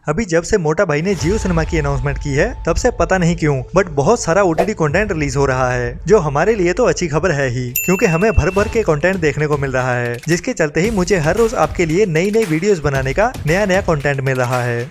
अभी जब से मोटा भाई ने जियो सिनेमा की अनाउंसमेंट की है तब से पता नहीं क्यों बट बहुत सारा ओटीटी कंटेंट रिलीज हो रहा है, जो हमारे लिए तो अच्छी खबर है ही, क्योंकि हमें भर भर के कंटेंट देखने को मिल रहा है, जिसके चलते ही मुझे हर रोज आपके लिए नई नई वीडियोस बनाने का नया कंटेंट मिल रहा है।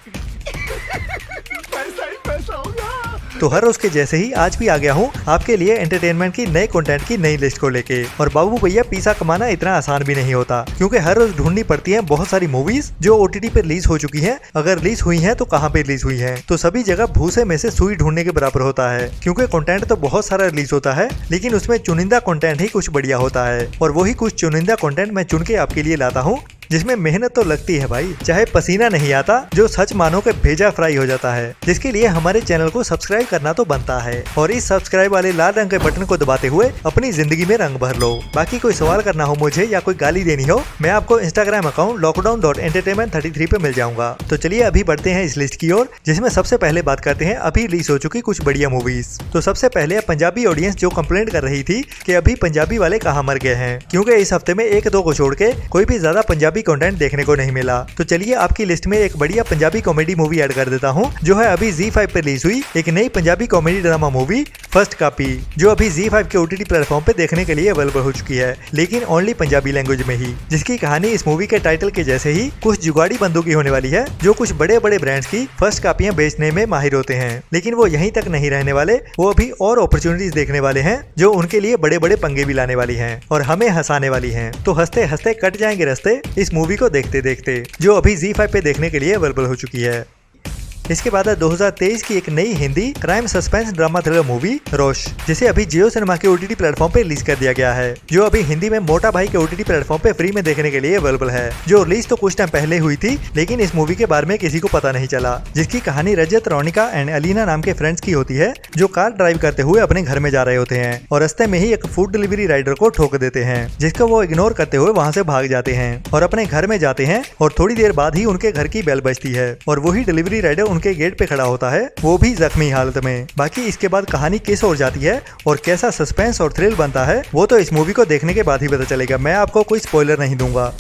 तो हर रोज के जैसे ही आज भी आ गया हूँ आपके लिए एंटरटेनमेंट की नए कंटेंट की नई लिस्ट को लेके। और बाबू भैया पैसा कमाना इतना आसान भी नहीं होता, क्योंकि हर रोज ढूंढनी पड़ती है बहुत सारी मूवीज जो ओटीटी पे रिलीज हो चुकी हैं। अगर रिलीज हुई हैं तो कहाँ पे रिलीज हुई हैं, तो सभी जगह भूसे में से सुई ढूंढने के बराबर होता है, क्योंकि कंटेंट तो बहुत सारा रिलीज होता है लेकिन उसमें चुनिंदा कंटेंट ही कुछ बढ़िया होता है। और वही कुछ चुनिंदा कंटेंट मैं चुन के आपके लिए लाता हूँ, जिसमें मेहनत तो लगती है भाई, चाहे पसीना नहीं आता, जो सच मानो के भेजा फ्राई हो जाता है, जिसके लिए हमारे चैनल को सब्सक्राइब करना तो बनता है। और इस सब्सक्राइब वाले लाल रंग के बटन को दबाते हुए अपनी जिंदगी में रंग भर लो। बाकी कोई सवाल करना हो मुझे या कोई गाली देनी हो, मैं आपको इंस्टाग्राम अकाउंट lockdown.entertainment33 पे मिल जाऊंगा। तो चलिए अभी बढ़ते हैं इस लिस्ट की ओर, जिसमें सबसे पहले बात करते हैं अभी रिलीज हो चुकी कुछ बढ़िया मूवीज। तो सबसे पहले पंजाबी ऑडियंस जो कंप्लेंट कर रही थी कि अभी पंजाबी वाले कहाँ मर गए हैं, क्योंकि इस हफ्ते में एक दो को छोड़ के कोई भी ज्यादा पंजाबी कंटेंट देखने को नहीं मिला। तो चलिए आपकी लिस्ट में एक बढ़िया पंजाबी कॉमेडी मूवी ऐड कर देता हूँ, जो है अभी ZEE5 पे रिलीज हुई एक नई Punjabi comedy drama movie first copy, जो अभी ZEE5 के ओटीटी प्लेटफॉर्म पे देखने के लिए अवेलेबल हो चुकी है, लेकिन ओनली पंजाबी लैंग्वेज में ही। जिसकी कहानी इस मूवी के टाइटल के जैसे ही कुछ जुगाड़ी बंदों की होने वाली है, जो कुछ बड़े बड़े ब्रांड्स की फर्स्ट कॉपियां बेचने में माहिर होते हैं। लेकिन वो यहीं तक नहीं रहने वाले, वो अभी और अपॉर्चुनिटीज देखने वाले हैं, जो उनके लिए बड़े बड़े पंगे भी लाने वाली हैं और हमें हंसाने वाली हैं। तो हंसते हंसते कट जाएंगे रास्ते इस मूवी को देखते देखते, जो अभी ZEE5 पे देखने के लिए अवेलेबल हो चुकी है। इसके बाद है 2023 की एक नई Hindi crime suspense drama thriller movie Rosh, जिसे अभी जियो सिनेमा के ओटीटी प्लेटफॉर्म पे रिलीज कर दिया गया है, जो अभी हिंदी में मोटा भाई के ओटीटी प्लेटफॉर्म पे फ्री में देखने के लिए अवेलेबल है। जो रिलीज तो कुछ टाइम पहले हुई थी, लेकिन इस मूवी के बारे में किसी को पता नहीं चला। जिसकी कहानी रजत, रोनिका एंड अलीना नाम के फ्रेंड्स की होती है, जो कार ड्राइव करते हुए अपने घर में जा रहे होते हैं और रास्ते में ही एक फूड डिलीवरी राइडर को ठोक देते हैं, जिसको वो इग्नोर करते हुए वहाँ से भाग जाते हैं और अपने घर में जाते हैं। और थोड़ी देर बाद ही उनके घर की बेल बजती है और वही डिलीवरी राइडर उनके गेट पे खड़ा होता है, वो भी जख्मी हालत में। बाकी इसके बाद कहानी किस ओर जाती है और कैसा सस्पेंस और थ्रिल बनता है, वो तो इस मूवी को देखने के बाद ही पता चलेगा। मैं आपको कोई स्पॉइलर नहीं दूंगा।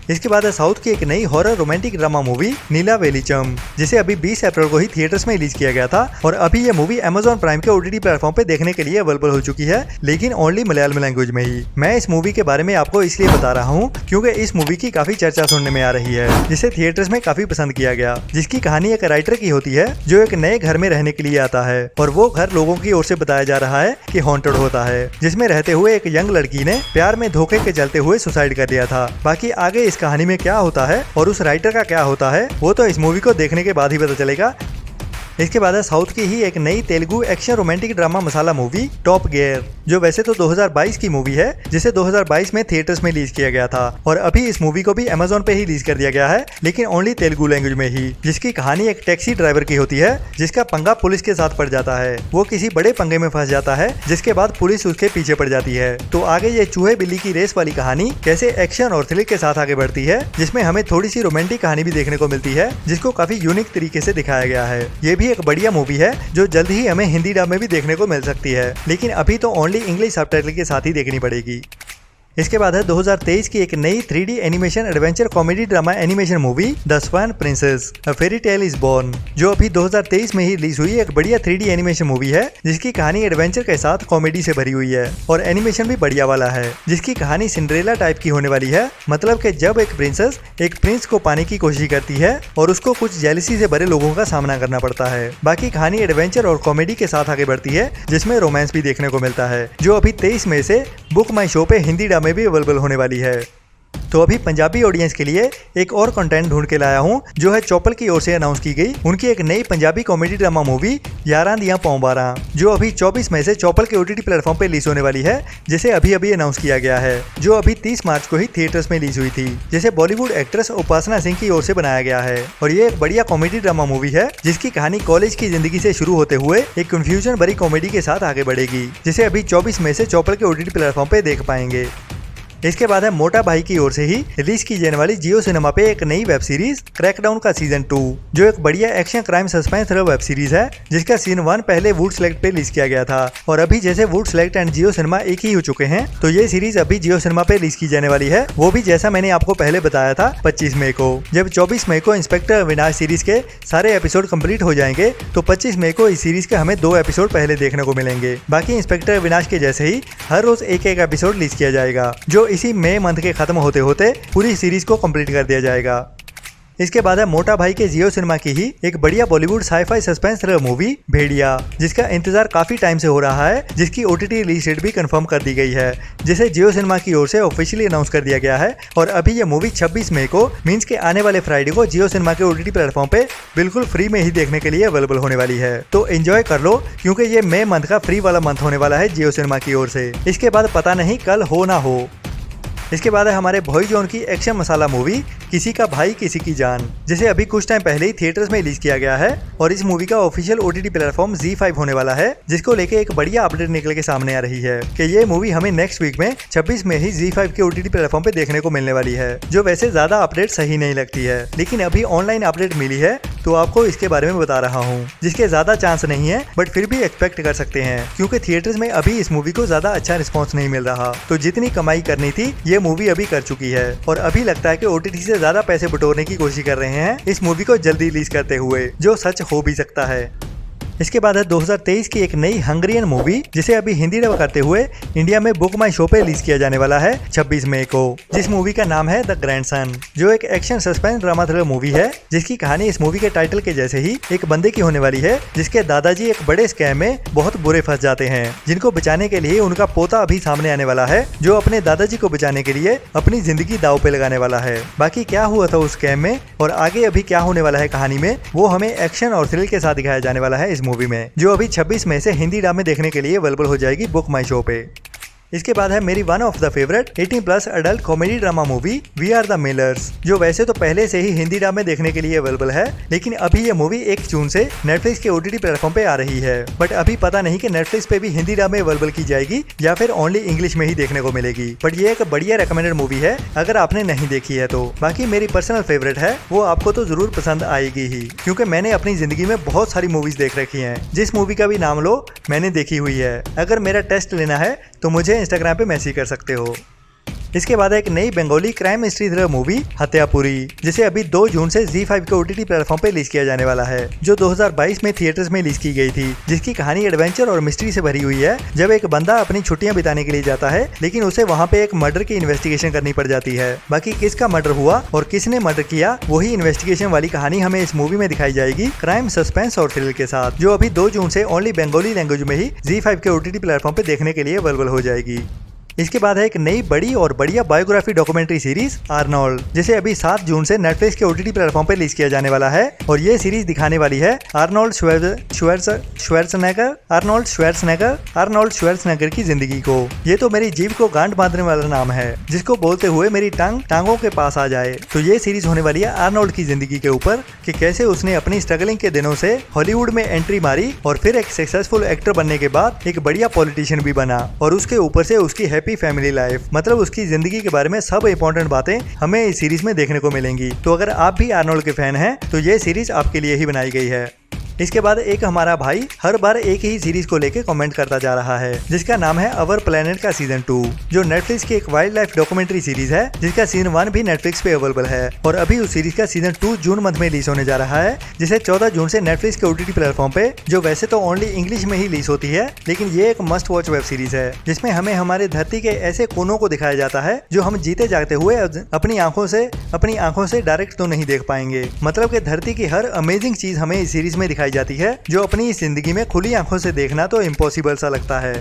इसके बाद है साउथ की एक नई हॉरर रोमांटिक ड्रामा मूवी नीला वेलिचम, जिसे अभी 20 अप्रैल को ही थिएटर्स में रिलीज किया गया था और अभी ये मूवी Amazon प्राइम के ओटीटी प्लेटफॉर्म पे देखने के लिए अवेलेबल हो चुकी है, लेकिन ओनली मलयालम लैंग्वेज में ही। मैं इस मूवी के बारे में आपको इसलिए बता रहा हूँ क्योंकि इस मूवी की काफी चर्चा सुनने में आ रही है, जिसे थिएटर्स में काफी पसंद किया गया। जिसकी कहानी एक राइटर की होती है, जो एक नए घर में रहने के लिए आता है और वो घर लोगों की ओर से बताया जा रहा है कि हॉन्टेड होता है, जिसमें रहते हुए एक यंग लड़की ने प्यार में धोखे के चलते हुए सुसाइड कर लिया था। बाकी आगे इस कहानी में क्या होता है और उस राइटर का क्या होता है, वो तो इस मूवी को देखने के बाद ही पता चलेगा। इसके बाद है साउथ की ही एक नई तेलुगु एक्शन रोमांटिक ड्रामा मसाला मूवी टॉप गियर, जो वैसे तो 2022 की मूवी है, जिसे 2022 में थिएटर्स में रिलीज किया गया था और अभी इस मूवी को भी Amazon पे ही रिलीज कर दिया गया है, लेकिन ओनली तेलुगु लैंग्वेज में ही। जिसकी कहानी एक टैक्सी ड्राइवर की होती है, जिसका पंगा पुलिस के साथ पड़ जाता है। वो किसी बड़े पंगे में फंस जाता है, जिसके बाद पुलिस उसके पीछे पड़ जाती है। तो आगे ये चूहे बिल्ली की रेस वाली कहानी कैसे एक्शन और थ्रिल के साथ आगे बढ़ती है, जिसमें हमें थोड़ी सी रोमांटिक कहानी भी देखने को मिलती है, जिसको काफी यूनिक तरीके से दिखाया गया है। ये भी एक बढ़िया मूवी है, जो जल्द ही हमें हिंदी डब में भी देखने को मिल सकती है, लेकिन अभी तो ओनली इंग्लिश सबटाइटल के साथ ही देखनी पड़ेगी। इसके बाद है 2023 की एक नई 3D animation adventure comedy drama animation movie the swan princess a fairy tale is born, जो अभी 2023 में ही रिलीज हुई एक बढ़िया 3D एनिमेशन मूवी है, जिसकी कहानी एडवेंचर के साथ कॉमेडी से भरी हुई है और एनिमेशन भी बढ़िया वाला है। जिसकी कहानी सिंड्रेला टाइप की होने वाली है, मतलब कि जब एक प्रिंसेस एक प्रिंस को पाने की कोशिश करती है और उसको कुछ जेलसी से भरे लोगों का सामना करना पड़ता है। बाकी कहानी एडवेंचर और कॉमेडी के साथ आगे बढ़ती है, जिसमें रोमांस भी देखने को मिलता है, जो अभी 23 मई से बुक माई शो पे हिंदी डब में भी अवेलेबल होने वाली है। तो अभी पंजाबी ऑडियंस के लिए एक और कंटेंट ढूंढ के लाया हूँ, जो है चौपल की ओर से अनाउंस की गई उनकी एक नई पंजाबी कॉमेडी ड्रामा मूवी यारां दियां पौं 12, जो अभी 24 मई से चौपल के ओटीटी प्लेटफॉर्म पे रिलीज होने वाली है, जिसे अभी अनाउंस किया गया है, जो अभी 30 मार्च को ही थिएटर्स में रिलीज हुई थी, जिसे बॉलीवुड एक्ट्रेस उपासना सिंह की ओर से बनाया गया है। और ये एक बढ़िया कॉमेडी ड्रामा मूवी है, जिसकी कहानी कॉलेज की जिंदगी से शुरू होते हुए एक कंफ्यूजन भरी कॉमेडी के साथ आगे बढ़ेगी, जिसे अभी 24 मई से चौपल के ओटीटी प्लेटफॉर्म पे देख पाएंगे। इसके बाद है मोटा भाई की ओर से ही रिलीज की जाने वाली जियो सिनेमा पे एक नई वेब सीरीज क्रैकडाउन का सीजन 2, जो एक बढ़िया action crime suspense thriller web series है जिसका सीजन 1 पहले वुड सेलेक्ट पे रिलीज किया गया था। और अभी जैसे would select and Jio cinema एक ही हो चुके हैं, तो ये सीरीज अभी जियो सिनेमा पे रिलीज की जाने वाली है, वो भी जैसा मैंने आपको पहले बताया था 25 मई को। जब 24 मई को इंस्पेक्टर अविनाश सीरीज के सारे एपिसोड कंप्लीट हो जाएंगे, तो 25 मई को इस सीरीज के हमें 2 एपिसोड पहले देखने को मिलेंगे। बाकी इंस्पेक्टर अविनाश के जैसे ही हर रोज एक एपिसोड रिलीज किया जाएगा, जो इसी मई मंथ के खत्म होते होते पूरी सीरीज को कंप्लीट कर दिया जाएगा। इसके बाद है मोटा भाई के जियो सिनेमा की ही एक बढ़िया Bollywood sci fi suspense thriller movie Bhediya, जिसका इंतजार काफी टाइम से हो रहा है, जिसकी ओटीटी रिलीज डेट भी कंफर्म कर दी गई है, जिसे जियो सिनेमा की ओर से ऑफिशियली अनाउंस कर दिया गया है। और अभी ये मूवी 26 मई को मींस के आने वाले फ्राइडे को जियो सिनेमा के ओटीटी प्लेटफॉर्म पे बिल्कुल फ्री में ही देखने के लिए अवेलेबल होने वाली है। तो एंजॉय कर लो, क्योंकि ये मई मंथ का फ्री वाला मंथ होने वाला है जियो सिनेमा की ओर से। इसके बाद पता नहीं कल हो ना हो। इसके बाद है हमारे भोई जोन की एक्शन मसाला मूवी किसी का भाई किसी की जान, जिसे अभी कुछ टाइम पहले ही थिएटर्स में रिलीज किया गया है। और इस मूवी का ऑफिशियल ओटीटी प्लेटफॉर्म ZEE5 होने वाला है, जिसको लेके एक बढ़िया अपडेट निकल के सामने आ रही है कि ये मूवी हमें नेक्स्ट वीक में 26 में ही ZEE5 के ओटीटी प्लेटफॉर्म पे देखने को मिलने वाली है, जो वैसे ज्यादा अपडेट सही नहीं लगती है, लेकिन अभी ऑनलाइन अपडेट मिली है तो आपको इसके बारे में बता रहा हूँ, जिसके ज्यादा चांस नहीं है बट फिर भी एक्सपेक्ट कर सकते हैं, क्योंकि थिएटर्स में अभी इस मूवी को ज्यादा अच्छा रिस्पॉन्स नहीं मिल रहा। तो जितनी कमाई करनी थी ये मूवी अभी कर चुकी है, और अभी लगता है कि ओटीटी से ज्यादा पैसे बटोरने की कोशिश कर रहे हैं इस मूवी को जल्दी रिलीज करते हुए, जो सच हो भी सकता है। इसके बाद है 2023 की एक नई हंगरियन मूवी, जिसे अभी हिंदी डब करते हुए इंडिया में बुक माई शो पे रिलीज किया जाने वाला है 26 मई को, जिस मूवी का नाम है द ग्रैंडसन, जो एक action suspense drama thriller movie है, जिसकी कहानी इस मूवी के टाइटल के जैसे ही एक बंदे की होने वाली है, जिसके दादाजी एक बड़े स्कैम में बहुत बुरे फंस जाते हैं, जिनको बचाने के लिए उनका पोता अभी सामने आने वाला है, जो अपने दादाजी को बचाने के लिए अपनी जिंदगी दाव पे लगाने वाला है। बाकी क्या हुआ था उस स्कैम में और आगे अभी क्या होने वाला है कहानी में, वो हमें एक्शन और थ्रिल के साथ दिखाया जाने वाला है इस मूवी में, जो अभी 26 मई से हिंदी डब में देखने के लिए अवेलेबल हो जाएगी बुक माई शो पे। इसके बाद है मेरी one of the favourite 18+ adult comedy drama movie we are the millers, जो वैसे तो पहले से ही हिंदी डब में देखने के लिए अवेलेबल है, लेकिन अभी ये मूवी 1 जून से नेटफ्लिक्स के ओटीटी प्लेटफॉर्म पे आ रही है। बट अभी पता नहीं कि नेटफ्लिक्स पे भी हिंदी डब में अवेलेबल की जाएगी या फिर ओनली इंग्लिश में ही देखने को मिलेगी। बट ये एक बढ़िया रिकमेंडेड मूवी है अगर आपने नहीं देखी है तो। बाकी मेरी पर्सनल फेवरेट है, वो आपको तो जरूर पसंद आएगी ही, क्योंकि मैंने अपनी जिंदगी में बहुत सारी मूवीज देख रखी हैं। जिस मूवी का भी नाम लो मैंने देखी हुई है। अगर मेरा टेस्ट लेना है तो मुझे इंस्टाग्राम पे मैसेज कर सकते हो। इसके बाद एक नई Bengali crime mystery thriller movie Hatyapuri, जिसे अभी 2 जून से ZEE5 के ओटीटी प्लेटफॉर्म पे रिलीज किया जाने वाला है, जो 2022 में थिएटर्स में रिलीज की गई थी, जिसकी कहानी एडवेंचर और मिस्ट्री से भरी हुई है। जब एक बंदा अपनी छुट्टियां बिताने के लिए जाता है, लेकिन उसे वहां पे एक मर्डर की इन्वेस्टिगेशन करनी पड़ जाती है। बाकी किसका मर्डर हुआ और किसने मर्डर किया, वही इन्वेस्टिगेशन वाली कहानी हमें इस मूवी में दिखाई जाएगी, क्राइम सस्पेंस और थ्रिल के साथ, जो अभी 2 जून से ओनली बंगाली लैंग्वेज में ही ZEE5 के ओटीटी प्लेटफॉर्म पे देखने के लिए अवेलेबल हो जाएगी। इसके बाद है एक नई बड़ी और बढ़िया बायोग्राफी डॉक्यूमेंट्री सीरीज आर्नोल्ड, जिसे अभी 7 जून से नेटफ्लिक्स के ओटीटी प्लेटफॉर्म पे रिलीज किया जाने वाला है। और ये सीरीज दिखाने वाली है आर्नोल्ड श्वार्ज़नेगर की जिंदगी को। ये तो मेरी जीभ को गांठ बांधने वाला नाम है, जिसको बोलते हुए मेरी टांगों के पास आ जाए। तो ये सीरीज होने वाली है आर्नोल्ड की जिंदगी के ऊपर, कि कैसे उसने अपनी स्ट्रगलिंग के दिनों से हॉलीवुड में एंट्री मारी और फिर एक सक्सेसफुल एक्टर बनने के बाद एक बढ़िया पॉलिटिशियन भी बना, और उसके ऊपर से उसकी हैप्पी फैमिली लाइफ, मतलब उसकी जिंदगी के बारे में सब इंपॉर्टेंट बातें हमें इस सीरीज में देखने को मिलेंगी। तो अगर आप भी आर्नोल्ड के फैन हैं तो ये सीरीज आपके लिए ही बनाई गई है। इसके बाद एक हमारा भाई हर बार एक ही सीरीज को लेके कमेंट करता जा रहा है, जिसका नाम है अवर प्लेनेट का सीजन 2, जो नेटफ्लिक्स की एक वाइल्ड लाइफ डॉक्यूमेंट्री सीरीज है, जिसका सीजन 1 भी नेटफ्लिक्स पे अवेलेबल है। और अभी उस सीरीज का सीजन 2 जून मंथ में रिलीज होने जा रहा है, जिसे 14 जून से नेटफ्लिक्स के ओटीटी प्लेटफॉर्म पे, जो वैसे तो ओनली इंग्लिश में ही रिलीज होती है, लेकिन ये एक मस्ट वॉच वेब सीरीज है, जिसमें हमें हमारे धरती के ऐसे कोनों को दिखाया जाता है जो हम जीते जागते हुए अपनी आंखों से डायरेक्ट तो नहीं देख पाएंगे। मतलब कि धरती की हर अमेजिंग चीज हमें इस सीरीज में दिखाई जाती है, जो अपनी जिंदगी में खुली आंखों से देखना तो इम्पॉसिबल सा लगता है।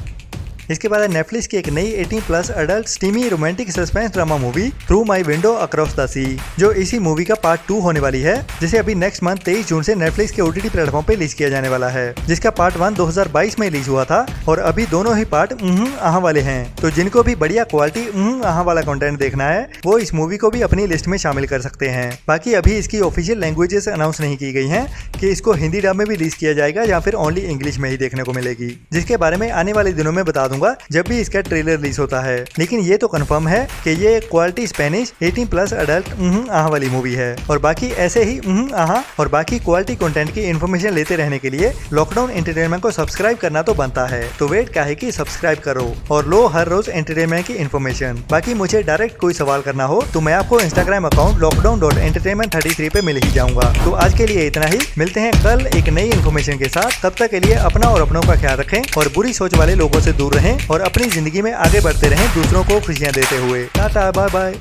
इसके बाद नेटफ्लिक्स की एक नई 18+ adult steamy romantic suspense drama movie through my window across the sea, जो इसी मूवी का पार्ट 2 होने वाली है, जिसे अभी नेक्स्ट मंथ 23 जून से नेटफ्लिक्स के ओटीटी प्लेटफॉर्म पे रिलीज किया जाने वाला है, जिसका पार्ट 1 2022 में रिलीज हुआ था, और अभी दोनों ही पार्ट आहा वाले हैं। तो जिनको भी बढ़िया क्वालिटी आहा वाला कंटेंट देखना है, वो इस मूवी को भी अपनी लिस्ट में शामिल कर सकते हैं। बाकी अभी इसकी ऑफिशियल लैंग्वेजेस अनाउंस नहीं की गई हैं कि इसको हिंदी डब में भी रिलीज किया जाएगा या फिर ओनली इंग्लिश में ही देखने को मिलेगी, जिसके बारे में आने वाले दिनों में बता दूंगा करूंगा जब भी इसका ट्रेलर रिलीज होता है। लेकिन ये तो कंफर्म है कि ये क्वालिटी स्पेनिश 18+ अडल्ट आहा वाली मूवी है। और बाकी ऐसे ही आहा और बाकी क्वालिटी कंटेंट की इन्फॉर्मेशन लेते रहने के लिए लॉकडाउन एंटरटेनमेंट को सब्सक्राइब करना तो बनता है। तो वेट क्या है कि सब्सक्राइब करो और लो हर रोज एंटरटेनमेंट की इन्फॉर्मेशन। बाकी मुझे डायरेक्ट कोई सवाल करना हो तो मैं आपको इंस्टाग्राम अकाउंट lockdown.entertainment33 पे मिल ही जाऊंगा। तो आज के लिए इतना ही, मिलते हैं कल एक नई इन्फॉर्मेशन के साथ। तब तक के लिए अपना और अपनों का ख्याल रखें और बुरी सोच वाले लोगों से दूर रहें और अपनी जिंदगी में आगे बढ़ते रहें दूसरों को खुशियां देते हुए। Tata bye bye.